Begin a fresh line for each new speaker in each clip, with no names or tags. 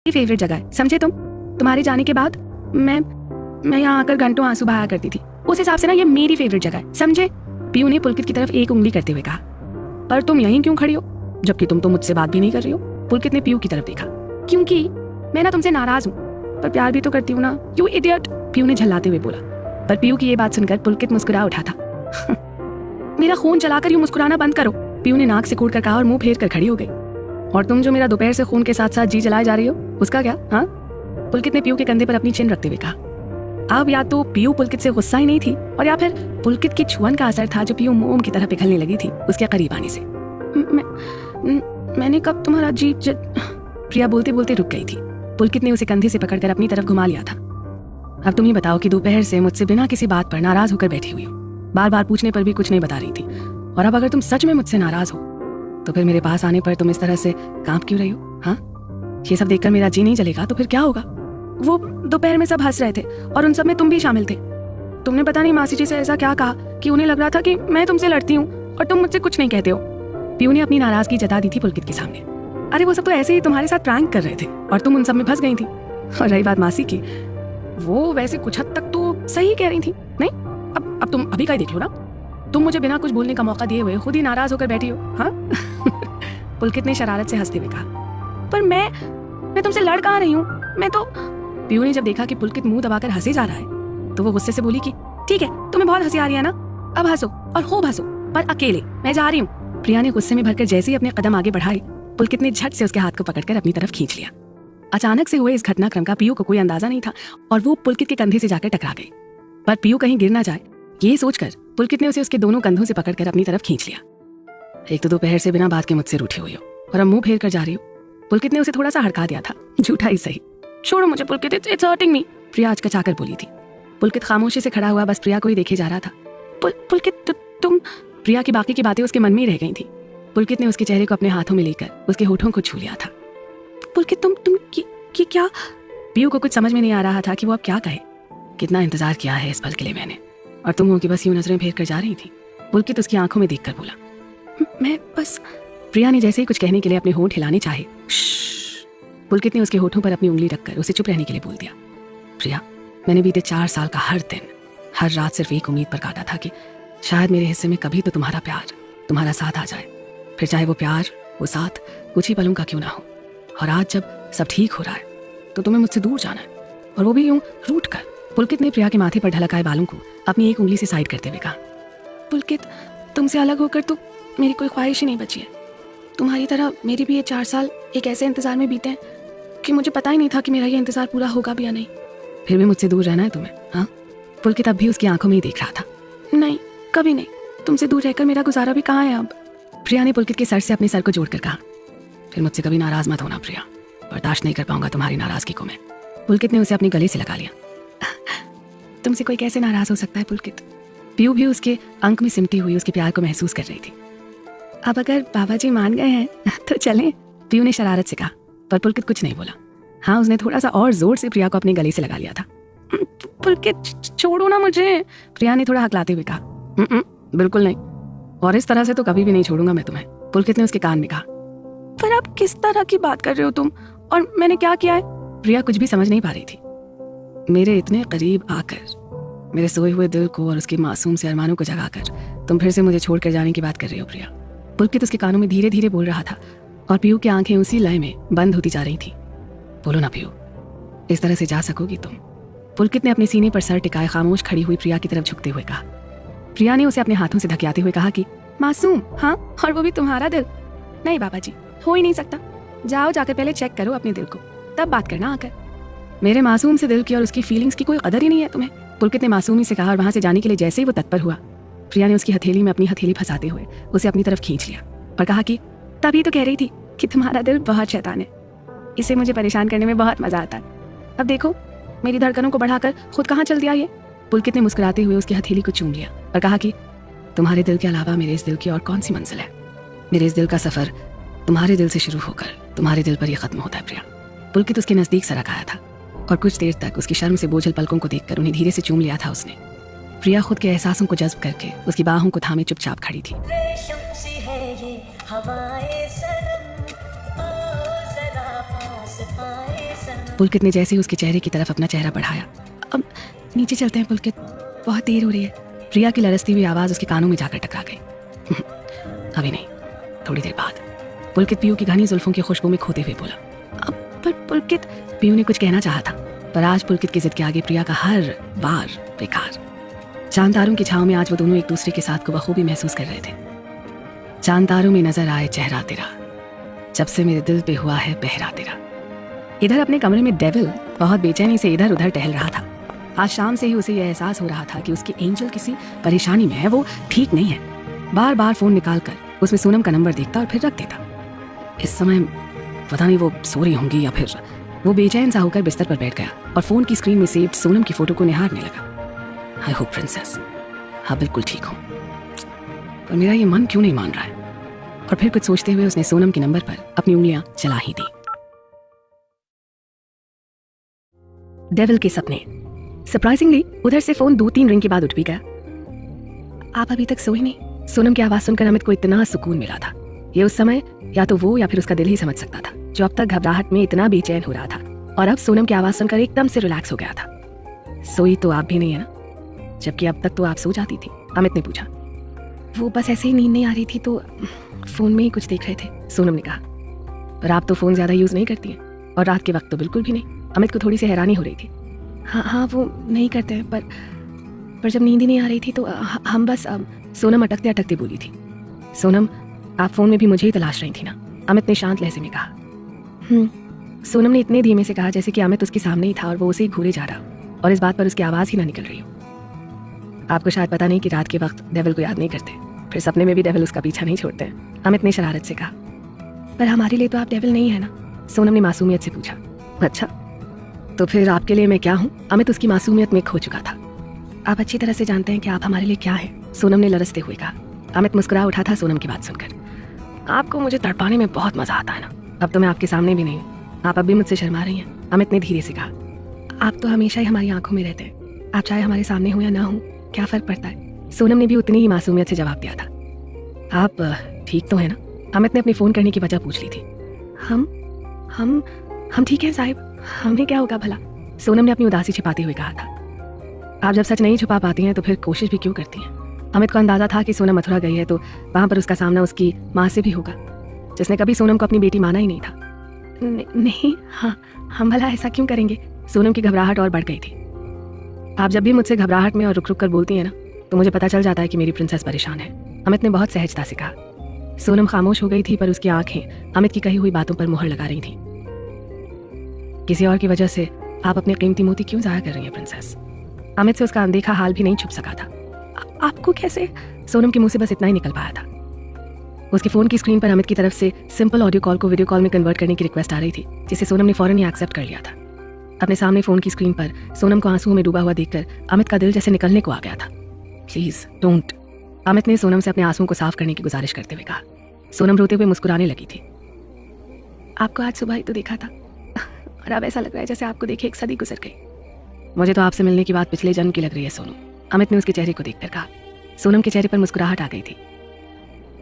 Favourite जगह है, समझे तुम? तुम्हारे जाने के बाद मैं यहाँ आकर घंटों आंसू बहाया करती थी। उस हिसाब से ना ये मेरी फेवरेट जगह है, समझे? पीयू ने पुलकित की तरफ एक उंगली करते हुए कहा। पर तुम यहीं क्यों खड़ी हो, जबकि तुम तो मुझसे बात भी नहीं कर रही हो? पुलकित ने पीयू की तरफ देखा। क्योंकि मैं ना तुमसे नाराज हूँ, पर प्यार भी तो करती हूँ ना, यू इडियट, पीयू ने झल्लाते हुए बोला। पर पीयू की ये बात सुनकर पुलकित मुस्कुरा उठा था। मेरा खून चलाकर यूं मुस्कुराना बंद करो, पीयू ने नाक से कूट कर कहा और मुंह फेर कर खड़ी हो गई। और तुम जो मेरा दोपहर से खून के साथ साथ जी जलाए जा रही हो, उसका क्या? हाँ, पुलकित ने पीयू के कंधे पर अपनी चिन रखते हुए कहा। अब या तो पीयू पुलकित से गुस्सा ही नहीं थी, और या फिर पुलकित की छुअन का असर था जो पीयू मोम की तरह पिघलने लगी थी उसके करीब आने से। मैंने कब तुम्हारा जी प्रिया बोलते बोलते रुक गई थी। पुलकित ने उसे कंधे से पकड़कर अपनी तरफ घुमा लिया था। अब तुम ही बताओ कि दोपहर से मुझसे बिना किसी बात पर नाराज होकर बैठी हुई हो, बार बार पूछने पर भी कुछ नहीं बता रही थी, और अब अगर तुम सच में मुझसे नाराज हो तो फिर मेरे पास आने पर तुम इस तरह से कांप क्यों रही हो? हाँ, ये सब देखकर मेरा जी नहीं जलेगा तो फिर क्या होगा? वो दोपहर में सब हंस रहे थे और उन सब में तुम भी शामिल थे। तुमने पता नहीं मासी जी से ऐसा क्या कहा कि उन्हें लग रहा था कि मैं तुमसे लड़ती हूँ और तुम मुझसे कुछ नहीं कहते हो। पीयू ने अपनी नाराजगी जता दी थी पुलकित के सामने। अरे वो सब तो ऐसे ही तुम्हारे साथ प्रैंक कर रहे थे और तुम उन सब में फंस गई थी। और रही बात मासी की, वो वैसे कुछ हद तक तो सही कह रही थी। नहीं, अब तुम अभी का ही देख लो ना, तुम मुझे बिना कुछ बोलने का मौका दिए हुए खुद ही नाराज होकर बैठी हो। हाँ पुलकित ने शरारत से हंसते हुए कहा। पर मैं तुमसे लड़ कहाँ रही हूँ, मैं तो। पीयू ने जब देखा कि पुलकित मुंह दबाकर हंसे जा रहा है तो वो गुस्से से बोली कि ठीक है, तुम्हें बहुत हंसी आ रही है ना, अब हंसो और खूब हंसो, पर अकेले, मैं जा रही हूँ। प्रिया ने गुस्से में भरकर जैसे ही अपने कदम आगे बढ़ाए, पुलकित ने झट से उसके हाथ को पकड़कर अपनी तरफ खींच लिया। अचानक से हुए इस घटनाक्रम का पीयू को कोई अंदाजा नहीं था और वो पुलकित के कंधे से जाकर टकरा गई। पर पीयू कहीं गिर ना जाए, ये सोचकर पुलकित ने उसे उसके दोनों कंधों से पकड़कर अपनी तरफ खींच लिया। एक तो दोपहर से बिना बात के मुझसे रूठी हुई हो और अब मुंह फेर कर जा रही हो। पुलकित ने उसे थोड़ा सा हड़का दिया था, झूठा ही सही। छोड़ो मुझे पुलकित, इट्स हर्टिंग मी, प्रिया आचकचाकर बोली थी। पुलकित खामोशी से खड़ा हुआ बस प्रिया को ही देखे जा रहा था। पुलकित तुम। प्रिया की बाकी की बातें उसके मन में ही रह गई थी। पुलकित ने उसके चेहरे को अपने हाथों में लेकर उसके होठों को छू लिया था। पुलकित तुम की क्या? पीयू को कुछ समझ में नहीं आ रहा था कि वो अब क्या कहे। कितना इंतजार किया है इस पल के लिए मैंने, और तुम हो कि बस यूं नजरें फेर कर जा रही थी। पुलकित उसकी आंखों में देखकर बोला, मैं बस। प्रिया ने जैसे ही कुछ कहने के लिए अपने होंठ हिलाने चाहे, पुलकित ने उसके होठों पर अपनी उंगली रखकर उसे चुप रहने के लिए बोल दिया। प्रिया, मैंने बीते 4 साल का हर दिन, हर रात सिर्फ एक उम्मीद पर काटा था कि शायद मेरे हिस्से में कभी तो तुम्हारा प्यार, तुम्हारा साथ आ जाए। फिर चाहे वो प्यार, वो साथ कुछ ही पलों का क्यों ना हो। और आज जब सब ठीक हो रहा है तो तुम्हें मुझसे दूर जाना है, और वो भी यूं रूठ कर। पुलकित ने प्रिया के माथे पर ढलकाए बालों को अपनी एक उंगली से साइड करते हुए कहा। पुलकित, तुमसे अलग होकर तो मेरी कोई ख्वाहिश ही नहीं बची है। तुम्हारी तरह मेरी भी ये 4 साल एक ऐसे इंतजार में बीते हैं कि मुझे पता ही नहीं था कि मेरा ये इंतजार पूरा होगा भी या नहीं। फिर भी मुझसे दूर रहना है तुम्हें? हाँ, पुलकित अब भी उसकी आंखों में ही देख रहा था। नहीं, कभी नहीं, तुमसे दूर रहकर मेरा गुजारा भी कहाँ है अब। प्रिया ने पुलकित के सर से अपने सर को जोड़कर कहा। फिर मुझसे कभी नाराज मत होना प्रिया, बर्दाश्त नहीं कर पाऊंगा तुम्हारी नाराजगी को मैं। पुलकित ने उसे अपने गले से लगा लिया। तुमसे कोई कैसे नाराज हो सकता है पुलकित? पीयू भी उसके अंक में सिमटी हुई उसके प्यार को महसूस कर रही थी। अब अगर बाबा जी मान गए हैं तो चलें, पीयू ने शरारत से कहा। पर पुलकित कुछ नहीं बोला। हाँ, उसने थोड़ा सा और जोर से प्रिया को अपने गले से लगा लिया था। पुलकित छोड़ो ना मुझे, प्रिया ने थोड़ा हकलाते हुए कहा। बिल्कुल नहीं, और इस तरह से तो कभी भी नहीं छोड़ूंगा मैं तुम्हें, पुलकित ने उसके कान में कहा। पर आप किस तरह की बात कर रहे हो तुम, और मैंने क्या किया है? प्रिया कुछ भी समझ नहीं पा रही थी। मेरे इतने करीब आकर, मेरे सोए हुए दिल को और उसके मासूम से अरमानों को जगाकर तुम फिर से मुझे छोड़कर जाने की बात कर रही हो प्रिया। पुलकित उसके कानों में धीरे धीरे बोल रहा था और पीयू की आंखें उसी लय में बंद होती जा रही थी। बोलो ना पीयू, इस तरह से जा सकोगी तुम? पुलकित ने अपने सीने पर सर टिकाए खामोश खड़ी हुई प्रिया की तरफ झुकते हुए कहा। प्रिया ने उसे अपने हाथों से धकियाते हुए कहा कि मासूम? हाँ, और वो भी तुम्हारा दिल? नहीं बाबा जी, हो ही नहीं सकता। जाओ, जाकर पहले चेक करो अपने दिल को, तब बात करना आकर। मेरे मासूम से दिल की और उसकी फीलिंग्स की कोई कदर ही नहीं है तुम्हें, पुलकित ने मासूमी से कहा। और वहां से जाने के लिए जैसे ही वो तत्पर हुआ, प्रिया ने उसकी हथेली में अपनी हथेली फंसाते हुए उसे अपनी तरफ खींच लिया और कहा कि तभी तो कह रही थी कि तुम्हारा दिल बहुत शैतान है, इसे मुझे परेशान करने में बहुत मजा आता है। अब देखो, मेरी धड़कनों को बढ़ाकर खुद कहाँ चल दिया ये। पुलकित ने मुस्कुराते हुए उसकी हथेली को चूम लिया और कहा कि तुम्हारे दिल के अलावा मेरे इस दिल की और कौन सी मंजिल है। मेरे इस दिल का सफर तुम्हारे दिल से शुरू होकर तुम्हारे दिल पर ही खत्म होता है प्रिया। पुलकित उसके नजदीक सरक आया था और कुछ देर तक उसकी शर्म से बोझल पलकों को देखकर उन्हें धीरे से चूम लिया था उसने। प्रिया खुद के एहसासों को जज्ब करके उसकी बाहों को थामे चुपचाप खड़ी थी।
हवाएं सनम, ओ जरा पास आए
पुलकित ने जैसे ही उसके चेहरे की तरफ अपना चेहरा बढ़ाया, अब नीचे चलते हैं पुलकित, बहुत देर हो रही है। प्रिया की लरसती हुई आवाज़ उसके कानों में जाकर टकरा गई। अभी नहीं, थोड़ी देर बाद, पुलकित पीयू की घनी जुल्फों की खुशबू में खोते हुए बोला। अब पर पुलकित, पीयू ने कुछ कहना चाहा था, पर आज पुलकित की जिद के आगे प्रिया का हर बार बेकार। चांद तारों की छांव में आज वो दोनों एक दूसरे के साथ को बखूबी महसूस कर रहे थे। चांद तारों में नजर आए चेहरा तेरा, जब से मेरे दिल पे हुआ है पहरा तेरा। इधर अपने कमरे में डेविल बहुत बेचैनी से इधर उधर टहल रहा था। आज शाम से ही उसे यह एहसास हो रहा था कि उसकी एंजल किसी परेशानी में है, वो ठीक नहीं है। बार बार फोन निकालकर उसमें सोनम का नंबर देखता और फिर रख देता। इस समय पता नहीं वो सो रही होंगी या फिर। वो बेचैन सा होकर बिस्तर पर बैठ गया और फोन की स्क्रीन में सेव्ड सोनम की फोटो को निहारने लगा। आई होप प्रिंसेस, हाँ बिल्कुल ठीक हूँ, पर मेरा ये मन क्यों नहीं मान रहा है। और फिर कुछ सोचते हुए उसने सोनम के नंबर पर अपनी उंगलियां चला ही दी। डेविल के सपने। सरप्राइजिंगली उधर से फोन 2-3 रिंग के बाद उठ भी गया। आप अभी तक सोए नहीं? सोनम की आवाज सुनकर अमित को इतना सुकून मिला था। ये उस समय या तो वो या फिर उसका दिल ही समझ सकता था, जो अब तक घबराहट में इतना बेचैन हो रहा था और अब सोनम की आवाज सुनकर एकदम से रिलैक्स हो गया था। सोई तो आप भी नहीं है ना, जबकि अब तक तो आप सो जाती थी, अमित ने पूछा। वो बस ऐसे ही नींद नहीं आ रही थी तो फोन में ही कुछ देख रहे थे, सोनम ने कहा। पर आप तो फोन ज्यादा यूज नहीं करती हैं और रात के वक्त तो बिल्कुल भी नहीं। अमित को थोड़ी सी हैरानी हो रही थी। हाँ वो नहीं करते हैं, पर जब नींद ही नहीं आ रही थी तो हम बस सोनम अटकते अटकते बोली थी। सोनम, आप फोन में भी मुझे ही तलाश रही थी ना, अमित ने शांत लहजे में कहा। सोनम ने इतने धीमे से कहा जैसे कि अमित उसके सामने ही था और वो उसे ही घूरे जा रहा और इस बात पर उसकी आवाज़ ही ना निकल रही हो। आपको शायद पता नहीं कि रात के वक्त डेविल को याद नहीं करते, फिर सपने में भी डेविल उसका पीछा नहीं छोड़ते हैं, अमित ने शरारत से कहा। पर हमारे लिए तो आप डेविल नहीं है ना, सोनम ने मासूमियत से पूछा। अच्छा, तो फिर आपके लिए मैं क्या हूँ? अमित उसकी मासूमियत में खो चुका था। आप अच्छी तरह से जानते हैं कि आप हमारे लिए क्या हैं, सोनम ने लरसते हुए कहा। अमित मुस्कुरा उठा था सोनम की बात सुनकर। आपको मुझे तड़पाने में बहुत मजा आता है ना, अब तो मैं आपके सामने भी नहीं हूँ, आप अब भी मुझसे शर्मा रही हैं, अमित ने धीरे से कहा। आप तो हमेशा ही हमारी आंखों में रहते हैं, आप चाहे हमारे सामने हो या ना हो, क्या फर्क पड़ता है? सोनम ने भी उतनी ही मासूमियत से जवाब दिया था। आप ठीक तो है ना? अमित ने अपनी फोन करने की वजह पूछ ली थी। हम ठीक हैं साहिब, हमें क्या होगा भला? सोनम ने अपनी उदासी छिपाते हुए कहा था। आप जब सच नहीं छुपा पाती हैं तो फिर कोशिश भी क्यों करती हैं? अमित को अंदाजा था कि सोनम मथुरा गई है तो वहां पर उसका सामना उसकी माँ से भी होगा, जिसने कभी सोनम को अपनी बेटी माना ही नहीं था। नहीं, हाँ हम भला ऐसा क्यों करेंगे? सोनम की घबराहट और बढ़ गई थी। आप जब भी मुझसे घबराहट में और रुक रुक कर बोलती हैं ना, तो मुझे पता चल जाता है कि मेरी प्रिंसेस परेशान है, अमित ने बहुत सहजता से कहा। सोनम खामोश हो गई थी, पर उसकी आंखें अमित की कही हुई बातों पर मुहर लगा रही थी। किसी और की वजह से आप अपने कीमती मोती क्यों जाया कर रही हैं प्रिंसेस? अमित से उसका अनदेखा हाल भी नहीं छुप सका था। आपको कैसे? सोनम के मुंह से बस इतना ही निकल पाया था। उसके फोन की स्क्रीन पर अमित की तरफ से सिंपल ऑडियो कॉल को वीडियो कॉल में कन्वर्ट करने की रिक्वेस्ट आ रही थी, जिसे सोनम ने फौरन ही एक्सेप्ट कर लिया था। अपने सामने फोन की स्क्रीन पर सोनम को आंसुओं में डूबा हुआ देखकर अमित का दिल जैसे निकलने को आ गया था। प्लीज डोंट, अमित ने सोनम से अपने आंसुओं को साफ करने की गुजारिश करते हुए कहा। सोनम रोते हुए मुस्कुराने लगी थी। आपको आज सुबह ही तो देखा था और अब ऐसा लग रहा है जैसे आपको देखे एक सदी गुजर गई। मुझे तो आपसे मिलने की बात पिछले जन्म की लग रही है सोनू, अमित ने उसके चेहरे को देखकर कहा। सोनम के चेहरे पर मुस्कुराहट आ गई थी।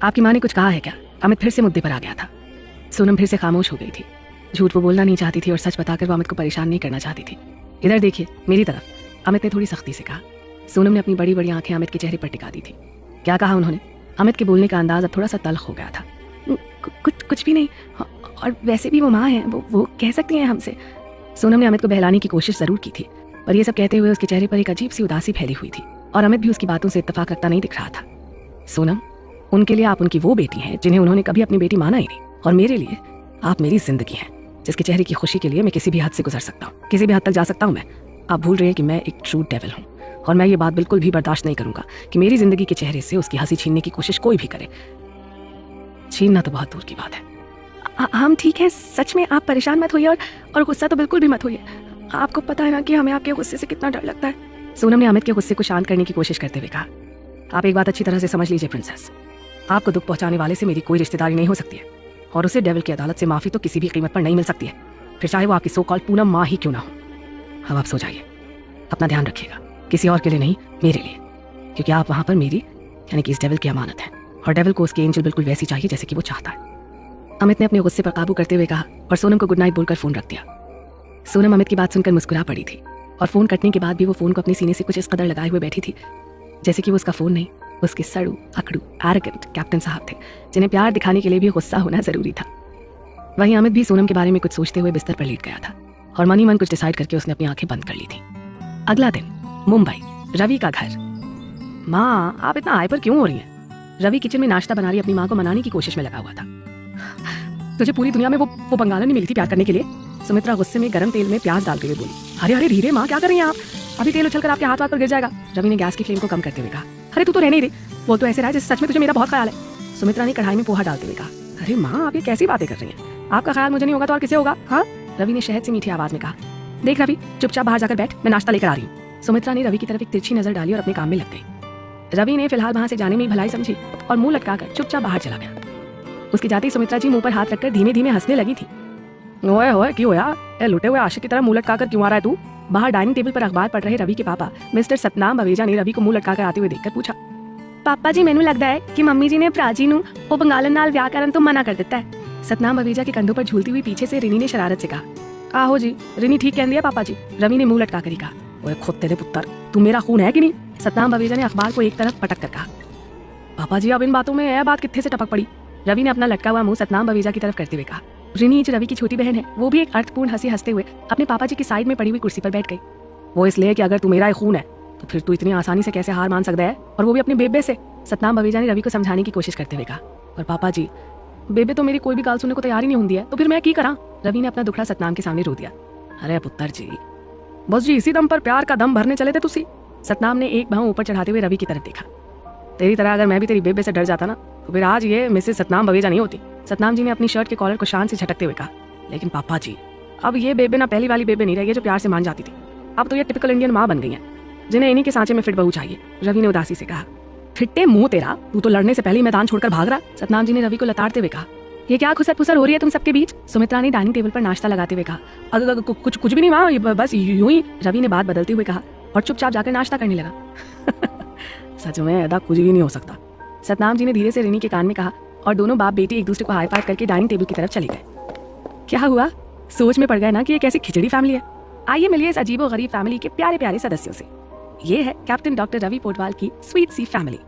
आपकी माँ ने कुछ कहा है क्या? अमित फिर से मुद्दे पर आ गया था। सोनम फिर से खामोश हो गई थी। झूठ वो बोलना नहीं चाहती थी और सच बताकर वो अमित को परेशान नहीं करना चाहती थी। इधर देखिए मेरी तरफ, अमित ने थोड़ी सख्ती से कहा। सोनम ने अपनी बड़ी बड़ी आंखें अमित के चेहरे पर टिका दी थी। क्या कहा उन्होंने? अमित के बोलने का अंदाज अब थोड़ा सा तल्ख हो गया था। कुछ भी नहीं, और वैसे भी वो माँ है, वो कह सकती हैं हमसे। सोनम ने अमित को बहलाने की कोशिश जरूर की थी, पर यह सब कहते हुए उसके चेहरे पर एक अजीब सी उदासी फैली हुई थी और अमित भी उसकी बातों से इत्तेफाक रखता नहीं दिख रहा था। सोनम, उनके लिए आप उनकी वो बेटी हैं जिन्हें उन्होंने कभी अपनी बेटी माना ही नहीं, और मेरे लिए आप मेरी जिंदगी हैं, जिसके चेहरे की खुशी के लिए मैं किसी भी हद से गुजर सकता हूँ, किसी भी हद तक जा सकता हूँ मैं। आप भूल रहे हैं कि मैं एक ट्रू डेविल हूँ और मैं ये बात बिल्कुल भी बर्दाश्त नहीं करूंगा कि मेरी जिंदगी के चेहरे से उसकी हंसी छीनने की कोशिश कोई भी करे। छीनना तो बहुत दूर की बात है। हम ठीक है, सच में आप परेशान मत होइए और गुस्सा तो बिल्कुल भी मत होइए। आपको पता है ना कि हमें आपके गुस्से से कितना डर लगता है। सोनम ने अमित के गुस्से को शांत करने की कोशिश करते हुए कहा। आप एक बात अच्छी तरह से समझ लीजिए प्रिंसेस, आपको दुख पहुंचाने वाले से मेरी कोई रिश्तेदारी नहीं हो सकती है और उसे डेविल की अदालत से माफी तो किसी भी कीमत पर नहीं मिल सकती है, फिर चाहे वो आपकी सो कॉल्ड पूनम माँ ही क्यों ना हो। अब आप सो जाइए, अपना ध्यान रखिएगा, किसी और के लिए नहीं मेरे लिए, क्योंकि आप वहां पर मेरी यानी कि इस डेविल की अमानत है और डेविल को उसकी एंजल बिल्कुल वैसी चाहिए जैसे कि वो चाहता है। अमित ने अपने गुस्से पर काबू करते हुए कहा और सोनम को गुड नाइट बोलकर फोन रख दिया। सोनम अमित की बात सुनकर मुस्कुरा पड़ी थी और फोन कटने के बाद भी वो फोन को अपने सीने से कुछ इस कदर लगाए हुए बैठी थी जैसे कि वो उसका फोन नहीं, उसके सड़ू अकड़ू एरोगेंट कैप्टन साहब थे, जिन्हें प्यार दिखाने के लिए भी गुस्सा होना जरूरी था। वहीं अमित भी सोनम के बारे में कुछ सोचते हुए बिस्तर पर लेट गया था और मन ही मन कुछ डिसाइड करके उसने अपनी आंखें बंद कर ली थी। अगला दिन मुंबई, रवि का घर। माँ, आप इतना हाइपर क्यों हो रही हैं? रवि किचन में नाश्ता बना रही अपनी माँ को मनाने की कोशिश में लगा हुआ था। तुझे पूरी दुनिया में वो बंगालन नहीं मिली थी प्यार करने के लिए? सुमित्रा गुस्से में गर्म तेल में प्याज डालते हुए बोली। अरे अरे धीरे माँ, क्या कर रही हैं आप? अभी तेल उछलकर आपके हाथ पर गिर जाएगा। रवि ने गैस की फ्लेम को कम करते हुए कहा। अरे तू तो रहने ही दे, वो तो ऐसे रहा जैसे सच में तुझे मेरा बहुत ख्याल है। सुमित्रा ने कढ़ाई में पोहा डालते हुए कहा। अरे माँ, आप ये कैसी बातें कर रही हैं? आपका ख्याल मुझे नहीं होगा तो और किसे होगा? हाँ, रवि ने शहद से मीठी आवाज में कहा। देख रवि, चुपचाप बाहर जाकर बैठ, मैं नाश्ता लेकर आ रही हूँ। सुमित्रा ने रवि की तरफ एक तिरछी नजर डाली और अपने काम में लग गई। रवि ने फिलहाल वहां से जाने में ही भलाई समझी और मुंह लटकाकर चुपचाप बाहर चला गया। उसके जाते ही सुमित्रा जी मुंह पर हाथ रखकर धीमे धीमे हंसने लगी थी। ओए होए, क्यों यार, ए लुटे हुए आशिक की तरह मुंह लटकाकर क्यों आ रहा है तू? बाहर डाइनिंग टेबल पर अखबार पढ़ रहे रवि के पापा मिस्टर सतनाम बवेजा ने रवि को मुंह लटकाकर आते हुए देखकर पूछा। पापा जी, मैनू लगता है कि मम्मी जी ने प्राची नू वो बंगालन नाल ब्याह करन तो मना कर दिता है। सतनाम बवेजा के कंधों पर झूलती हुई पीछे से रिनी ने शरारत से कहा। आहो जी, रिनी ठीक कहती है पापा जी, रवि ने मुंह लटकाकर ही कहा। ओए खुद पुत्र, तू मेरा खून है कि नहीं? सतनाम बवेजा ने अखबार को एक तरफ पटक कर कहा। पापा जी, अब इन बातों में यह बात कितने से टपक पड़ी? रवि ने अपना लटका हुआ मुंह सतनाम बवेजा की तरफ करते हुए कहा। रिनी जो रवि की छोटी बहन है, वो भी एक अर्थपूर्ण हंसी हंसते हुए अपने पापा जी की साइड में पड़ी हुई कुर्सी पर बैठ गई। वो इसलिए कि अगर तू मेरा ही खून है तो फिर तू इतनी आसानी से कैसे हार मान सकता है, और वो भी अपने बेबे से? सतनाम बवेजा ने रवि को समझाने की कोशिश करते हुए कहा। और पापा जी, बेबे तो मेरी कोई भी गाल सुनने को तैयार ही नहीं होती है, तो फिर मैं की करा? रवि ने अपना दुखड़ा सतनाम के सामने रो दिया। अरे पुत्र जी, बस जी इसी दम पर प्यार का दम भरने चले थे तुसी। सतनाम ने एक बाहों ऊपर चढ़ाते हुए रवि की तरफ देखा। तेरी तरह अगर मैं भी तेरी बेबे से डर जाता ना, तो फिर आज ये मिसेस सतनाम बवेजा नहीं होती। सतनाम जी ने अपनी शर्ट के कॉलर को शान से झटकते हुए कहा। लेकिन पापा जी, अब ये बेबे ना पहली वाली बेबे नहीं रही है जो प्यार से मान जाती थी। अब तो ये टिपिकल इंडियन माँ बन गई है, जिन्हें इन्हीं के सांचे में फिट बहू चाहिए। रवि ने उदासी से कहा। फिट्टे मुंह तेरा, तू तो लड़ने से पहले ही मैदान छोड़कर भाग रहा। सतनाम जी ने रवि को लताड़ते हुए कहा। ये क्या खुसर फुसर हो रही है तुम सबके बीच? सुमित्रा ने डाइनिंग टेबल पर नाश्ता लगाते हुए कहा। अगर कुछ भी नहीं माँ, बस यूं ही, रवि ने बात बदलते हुए कहा और चुपचाप जाकर नाश्ता करने लगा। सच में ऐसा कुछ भी नहीं हो सकता, सतनाम जी ने धीरे से रिनी के कान में कहा और दोनों बाप बेटी एक दूसरे को हाई फाइव करके डाइनिंग टेबल की तरफ चले गए। क्या हुआ? सोच में पड़ गए ना कि ये कैसी खिचड़ी फैमिली है? आइए मिलिए इस अजीबो गरीब फैमिली के प्यारे प्यारे सदस्यों से। ये है कैप्टन डॉक्टर रवि पोटवाल की स्वीट सी फैमिली।